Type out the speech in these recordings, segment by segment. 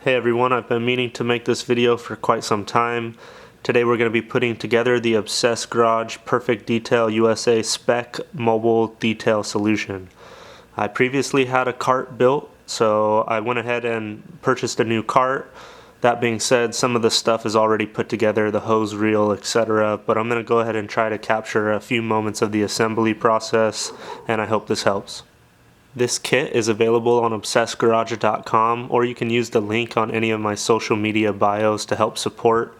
Hey everyone, I've been meaning to make this video for quite some time. Today we're going to be putting together the Obsessed Garage Perfect Detail USA Spec Mobile Detail Solution. I previously had a cart built, so I went ahead and purchased a new cart. That being said, some of the stuff is already put together, the hose reel, etc. But I'm going to go ahead and try to capture a few moments of the assembly process, and I hope this helps. This kit is available on obsessedgarage.com, or you can use the link on any of my social media bios to help support.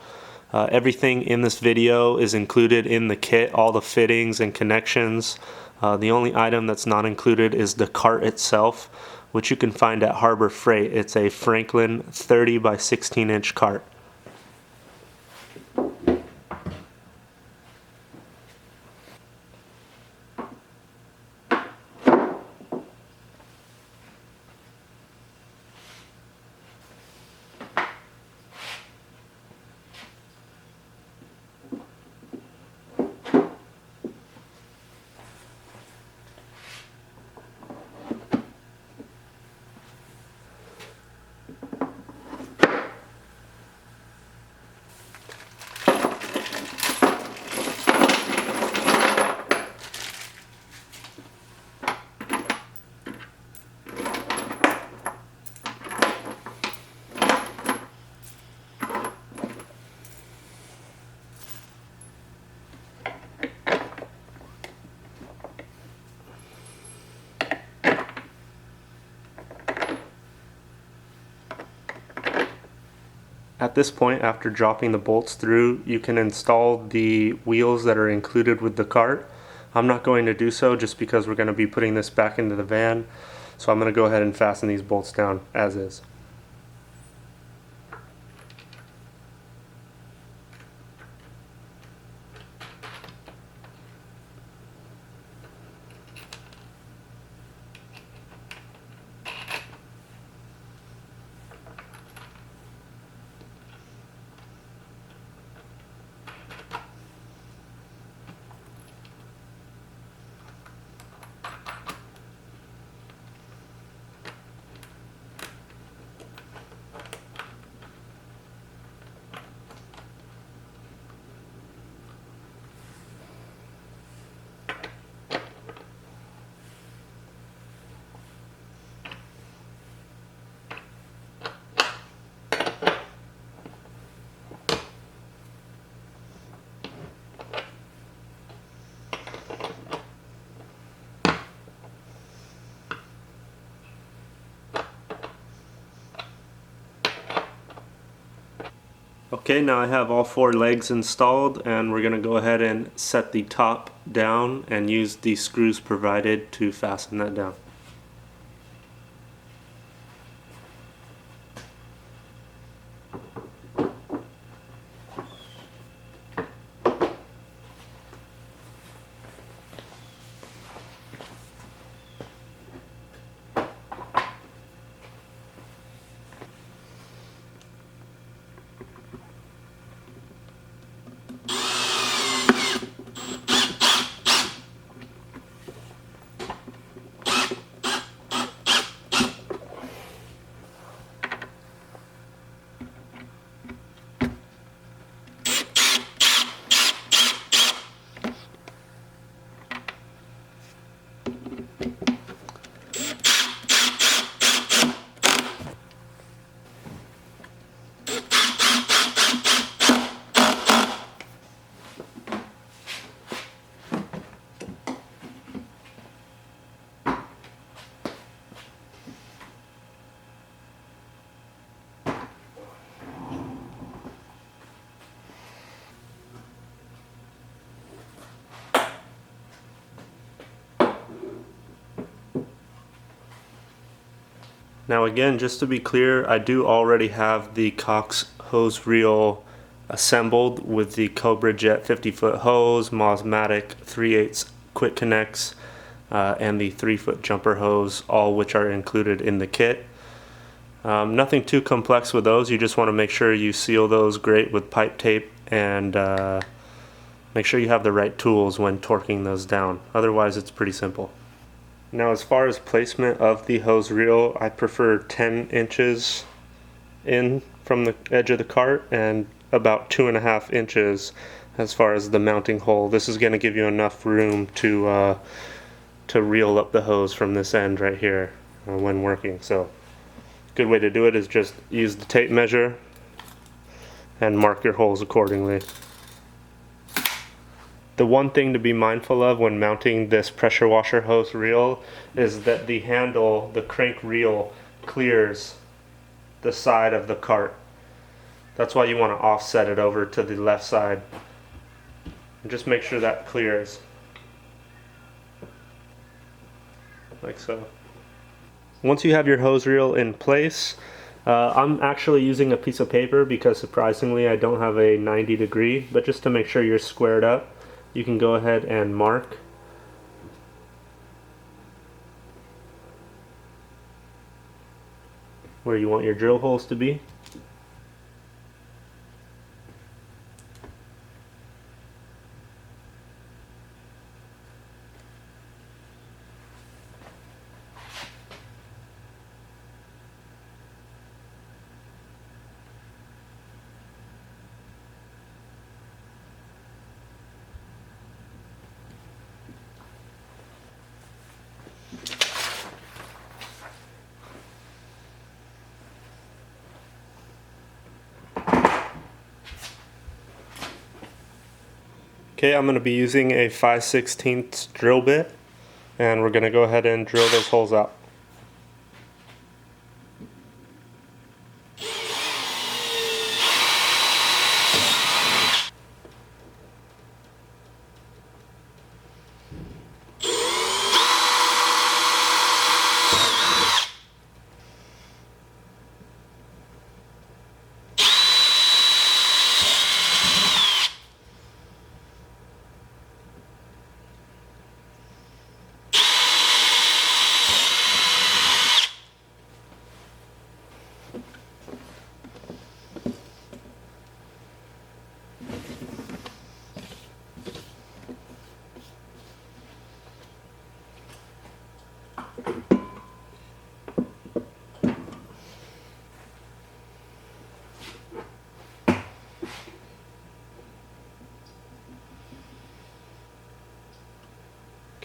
Everything in this video is included in the kit, all the fittings and connections. The only item that's not included is the cart itself, which you can find at Harbor Freight. It's a Franklin 30 by 16 inch cart. At this point, after dropping the bolts through, you can install the wheels that are included with the cart. I'm not going to do so just because we're going to be putting this back into the van, so I'm going to go ahead and fasten these bolts down as is. Okay, now I have all four legs installed, and we're going to go ahead and set the top down and use the screws provided to fasten that down. Now again, just to be clear, I do already have the Cox hose reel assembled with the Cobra Jet 50-foot hose, Mosmatic 3/8 quick connects, and the 3-foot jumper hose, all which are included in the kit. Nothing too complex with those. You just want to make sure you seal those great with pipe tape, and make sure you have the right tools when torquing those down. Otherwise, it's pretty simple. Now, as far as placement of the hose reel, I prefer 10 inches in from the edge of the cart and about 2.5 inches as far as the mounting hole. This is going to give you enough room to reel up the hose from this end right here when working. So good way to do it is just use the tape measure and mark your holes accordingly. The one thing to be mindful of when mounting this pressure washer hose reel is that the handle, the crank reel, clears the side of the cart. That's why you want to offset it over to the left side. And just make sure that clears. Like so. Once you have your hose reel in place, I'm actually using a piece of paper because surprisingly I don't have a 90-degree, but just to make sure you're squared up, you can go ahead and mark. Where you want your drill holes to be. Okay, I'm going to be using a 5/16 drill bit, and we're going to go ahead and drill those holes out.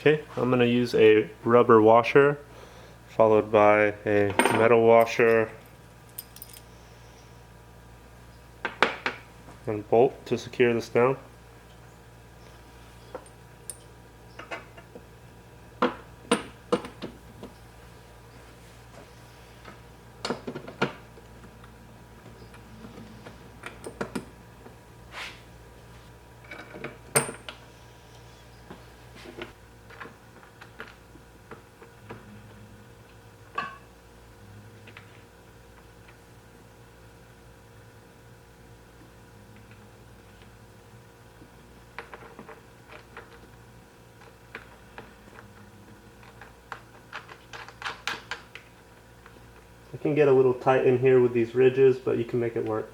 Okay, I'm going to use a rubber washer followed by a metal washer and bolt to secure this down. It can get a little tight in here with these ridges, but you can make it work.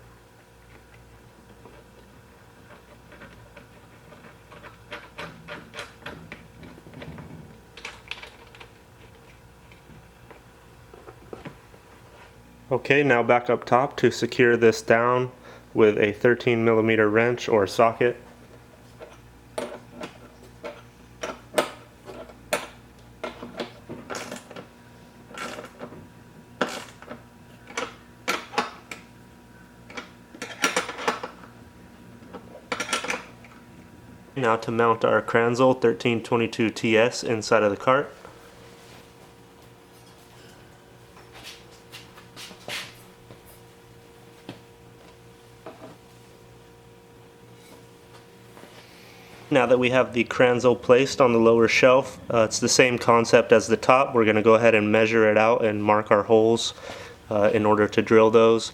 Okay, now back up top to secure this down with a 13mm wrench or socket. Now to mount our Kranzle 1322 TS inside of the cart. Now that we have the Kranzle placed on the lower shelf, it's the same concept as the top. We're going to go ahead and measure it out and mark our holes in order to drill those.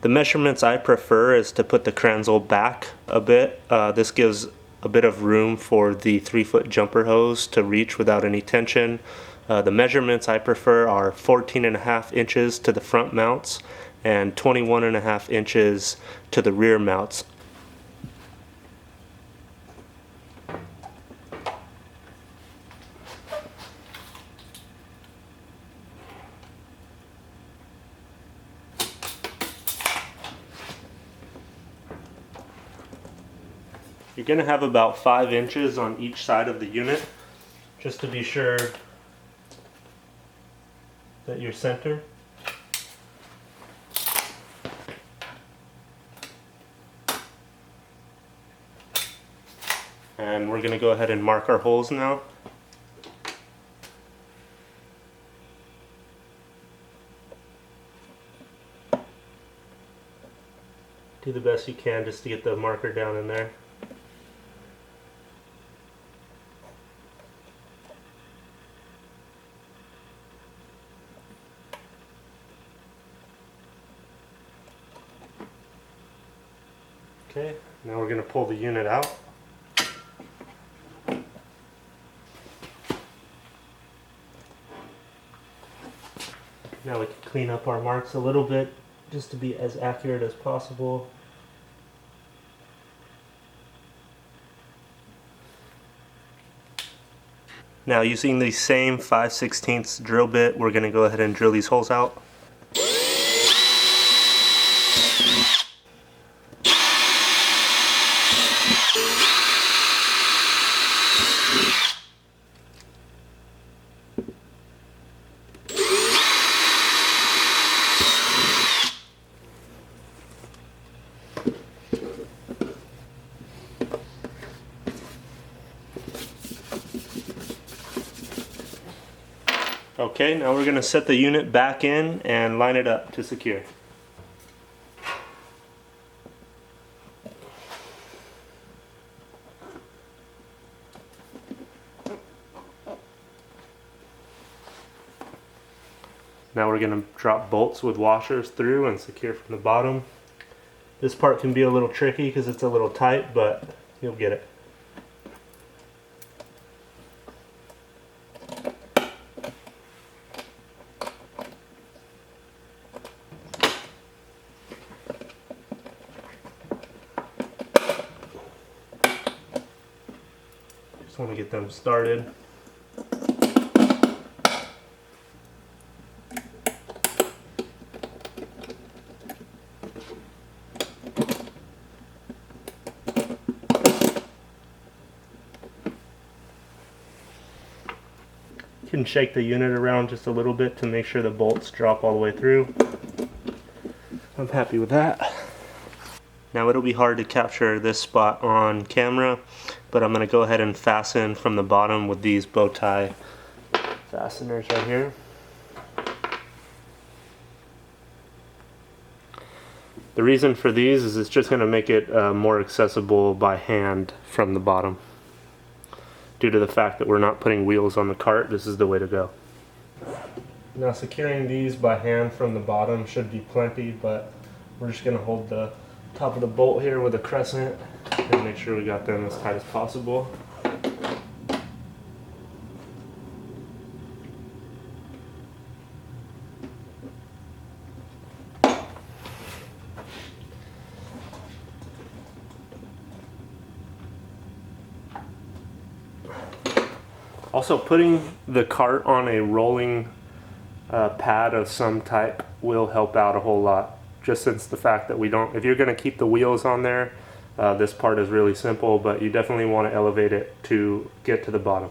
The measurements I prefer is to put the Kranzle back a bit. This gives a bit of room for the 3-foot jumper hose to reach without any tension. The measurements I prefer are 14.5 inches to the front mounts and 21.5 inches to the rear mounts. You're going to have about 5 inches on each side of the unit, just to be sure that you're centered. And we're going to go ahead and mark our holes now. Do the best you can just to get the marker down in there. Okay, now we're going to pull the unit out. Now we can clean up our marks a little bit just to be as accurate as possible. Now using the same 5/16 drill bit, we're going to go ahead and drill these holes out. Okay, now we're going to set the unit back in and line it up to secure. Now we're going to drop bolts with washers through and secure from the bottom. This part can be a little tricky because it's a little tight, but you'll get it. Just want to get them started. You can shake the unit around just a little bit to make sure the bolts drop all the way through. I'm happy with that. Now it'll be hard to capture this spot on camera, but I'm going to go ahead and fasten from the bottom with these bow tie fasteners right here. The reason for these is it's just going to make it more accessible by hand from the bottom. Due to the fact that we're not putting wheels on the cart, this is the way to go. Now securing these by hand from the bottom should be plenty, but we're just going to hold the top of the bolt here with a crescent and make sure we got them as tight as possible. Also, putting the cart on a rolling pad of some type will help out a whole lot. Just since the fact that we don't, if you're going to keep the wheels on there, this part is really simple, but you definitely want to elevate it to get to the bottom.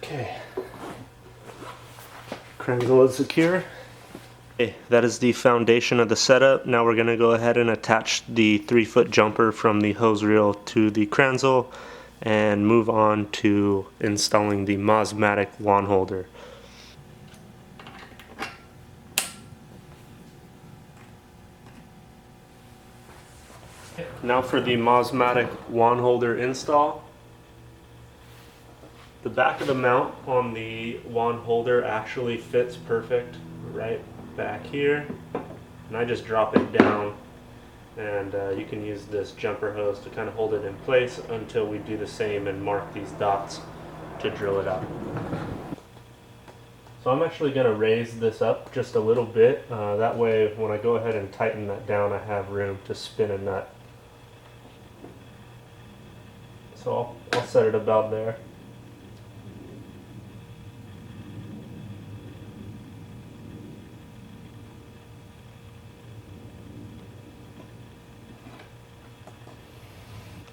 Okay, Kranzle is secure. Okay, that is the foundation of the setup. Now we're going to go ahead and attach the 3-foot jumper from the hose reel to the Kranzle and move on to installing the Mosmatic wand holder. Now for the Mosmatic wand holder install. The back of the mount on the wand holder actually fits perfect right back here, and I just drop it down, and you can use this jumper hose to kind of hold it in place until we do the same and mark these dots to drill it out. So I'm actually going to raise this up just a little bit, that way when I go ahead and tighten that down I have room to spin a nut. So I'll set it about there.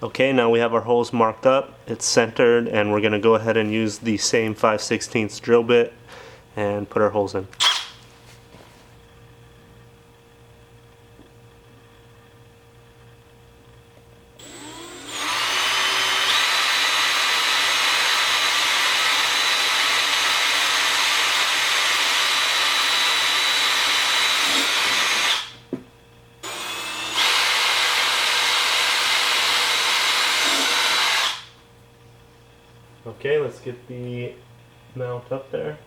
Okay, now we have our holes marked up, it's centered, and we're going to go ahead and use the same 5/16 drill bit and put our holes in. Okay, let's get the mount up there.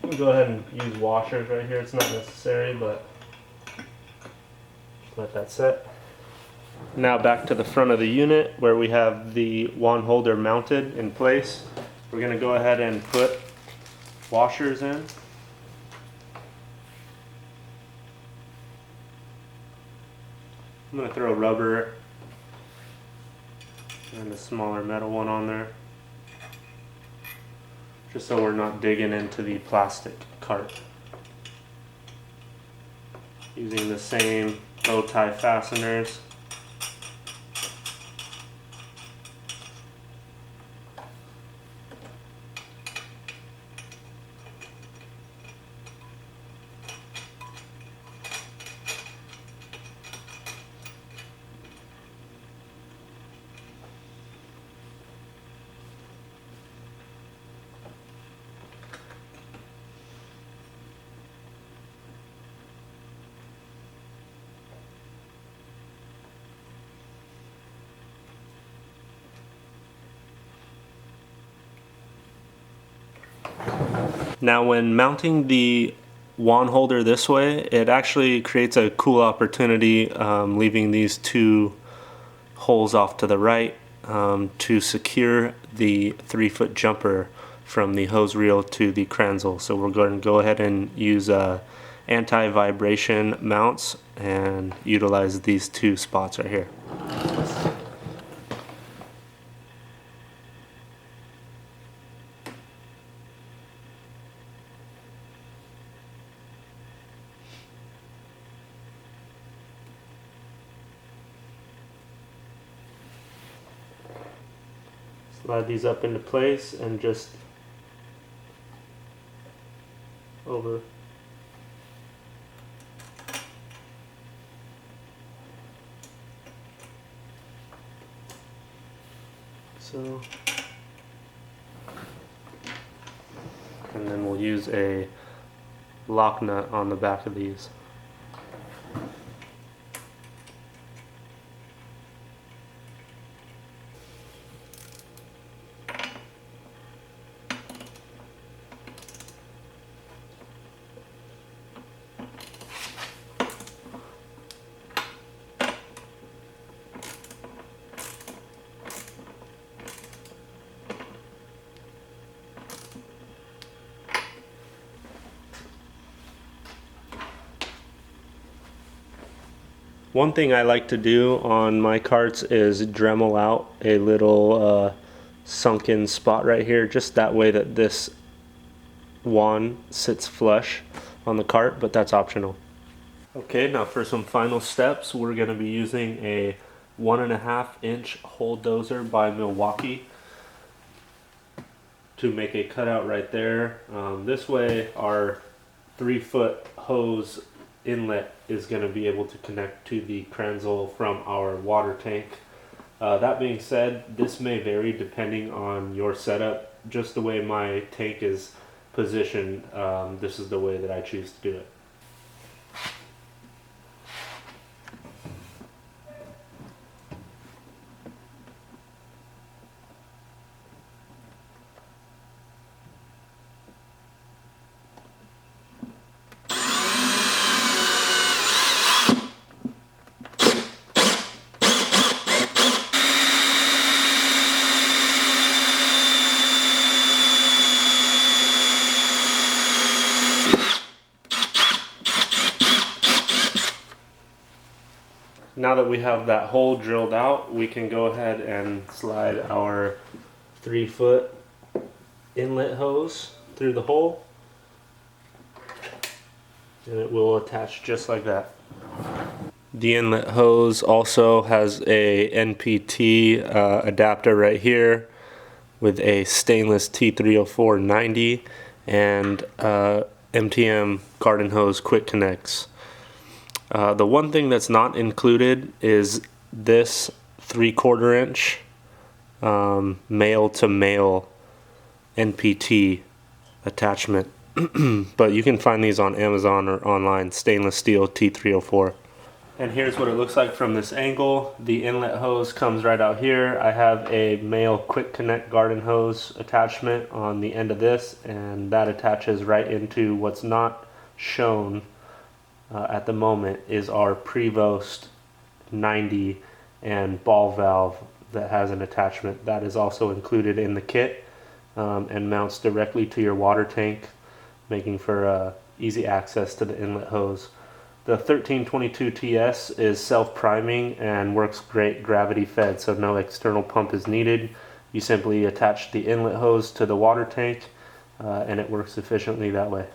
You can go ahead and use washers right here, it's not necessary, but let that set. Now back to the front of the unit where we have the wand holder mounted in place. We're going to go ahead and put washers in. I'm going to throw rubber and a smaller metal one on there, just so we're not digging into the plastic cart. Using the same bow tie fasteners. Now when mounting the wand holder this way, it actually creates a cool opportunity, leaving these two holes off to the right to secure the 3-foot jumper from the hose reel to the Kranzle. So we're going to go ahead and use anti-vibration mounts and utilize these two spots right here. Slide these up into place and just over. So, and then we'll use a lock nut on the back of these. One thing I like to do on my carts is Dremel out a little sunken spot right here, just that way that this wand sits flush on the cart, but that's optional. Okay, now for some final steps, we're going to be using a 1.5-inch hole dozer by Milwaukee to make a cutout right there. This way our 3-foot hose inlet is going to be able to connect to the Kranzle from our water tank. That being said, this may vary depending on your setup. Just the way my tank is positioned, this is the way that I choose to do it. Now that we have that hole drilled out, we can go ahead and slide our 3-foot inlet hose through the hole, and it will attach just like that. The inlet hose also has a NPT adapter right here with a stainless T30490 and MTM garden hose quick connects. The one thing that's not included is this 3/4 inch male to male NPT attachment. But you can find these on Amazon or online, stainless steel T304. And here's what it looks like from this angle. The inlet hose comes right out here. I have a male quick connect garden hose attachment on the end of this, and that attaches right into what's not shown at the moment is our Prevost 90 and ball valve that has an attachment that is also included in the kit and mounts directly to your water tank, making for easy access to the inlet hose. The 1322 TS is self-priming and works great gravity fed, so no external pump is needed. You simply attach the inlet hose to the water tank and it works efficiently that way.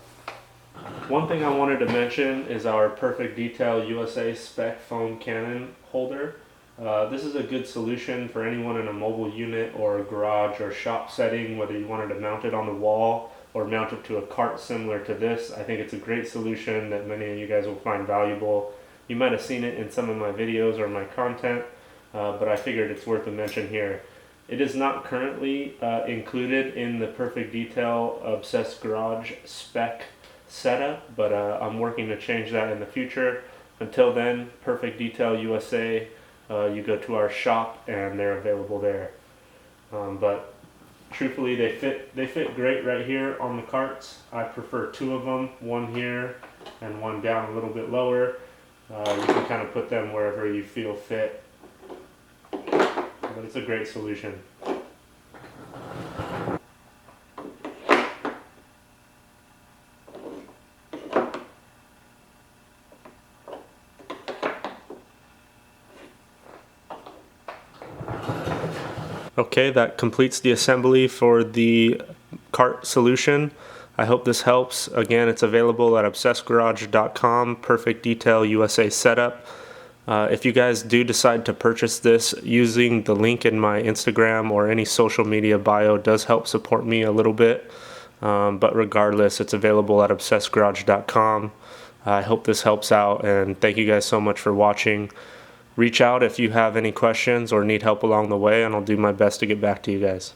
One thing I wanted to mention is our Perfect Detail USA spec foam cannon holder. This is a good solution for anyone in a mobile unit or a garage or shop setting, whether you wanted to mount it on the wall or mount it to a cart similar to this. I think it's a great solution that many of you guys will find valuable. You might have seen it in some of my videos or my content, but I figured it's worth a mention here. It is not currently included in the Perfect Detail Obsessed Garage spec setup, but I'm working to change that in the future. Until then, Perfect Detail USA, you go to our shop and they're available there. But truthfully, they fit great right here on the carts. I prefer 2 of them, one here and one down a little bit lower. You can kind of put them wherever you feel fit, but it's a great solution. Okay, that completes the assembly for the cart solution. I hope this helps. Again, it's available at obsessgarage.com, Perfect Detail USA setup. If you guys do decide to purchase this, using the link in my Instagram or any social media bio does help support me a little bit. But regardless, it's available at obsessgarage.com. I hope this helps out, and thank you guys so much for watching. Reach out if you have any questions or need help along the way, and I'll do my best to get back to you guys.